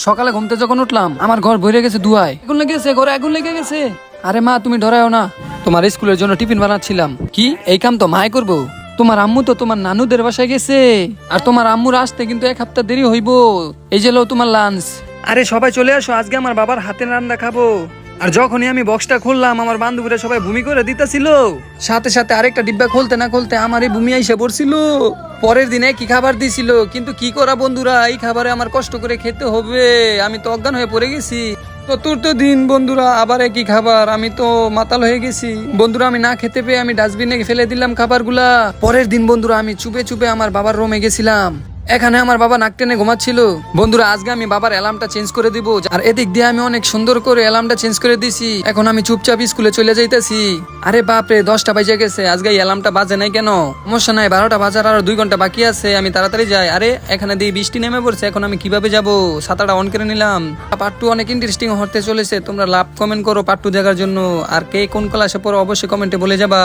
সকালে ঘুমতে যখন উঠলাম আমার ঘর ভরে গেছে ধুয়ায়, আগুন লেগে গেছে, ঘরে আগুন লেগে গেছে। আরে মা তুমি ডরায়ও না, তোমার স্কুলের জন্য টিফিন বানাচ্ছিলাম। কি এই কাম তো মাই করবো? তোমার আম্মু তো তোমার নানুদের বাসায় গেছে, আর তোমার আম্মুর আসতে কিন্তু 1 সপ্তাহ দেরি হইব। এই যে লো তোমার লাঞ্চ। আরে সবাই চলে আসো, আজকে আমার বাবার হাতের রান্না খাবো। আর যখনই আমি বক্সটা খুললাম আমার বান্ধবীরা সবাই ভূমি করে দিতেছিল, সাথে সাথে আরেকটা ডিব্বা খুলতে না খুলতে আমারই ভূমি আইসা পড়ছিল। পরের দিনে কি খাবার দিছিল, কিন্তু কি করা বন্ধুরা, এই খাবারে আমার কষ্ট করে খেতে হবে। আমি তো অজ্ঞান হয়ে পড়ে গেছি। চতুর্থ দিন বন্ধুরা আবার একই খাবার, আমি তো মাতাল হয়ে গেছি বন্ধুরা। আমি না খেতে পেয়ে আমি ডাস্টবিনে ফেলে দিলাম খাবারগুলা। পরের দিন বন্ধুরা আমি চুপে চুপে আমার বাবার রুমে গেছিলাম। এখানে আমার বাবা নাক টেনে ঘুমাচ্ছিল। বন্ধুরা আজকে আমি বাবার অ্যালার্মটা চেঞ্জ করে দিব, আর এদিক দিয়ে আমি অনেক সুন্দর করে অ্যালার্মটা চেঞ্জ করে দিছি। এখন আমি চুপচাপ স্কুলে চলে যাইতেছি। আরে বাপরে 10টা বাজে গেছে, আজকে এই অ্যালার্মটা বাজে নাই কেন? সমস্যা নাই, 12টা বাজার আর 2 ঘন্টা বাকি আছে, আমি তাড়াতাড়ি যাই। আরে এখানে দিয়ে বৃষ্টি নেমে পড়ছে, এখন আমি কিভাবে যাব? ছাতাটা অন করে নিলাম। পার্ট 2 অনেক ইন্টারেস্টিং হতে চলেছে, তোমরা লাভ কমেন্ট করো পার্ট 2 দেখার জন্য। আর কে কোন ক্লাসে পড়ো অবশ্যই কমেন্টে বলে যাবা।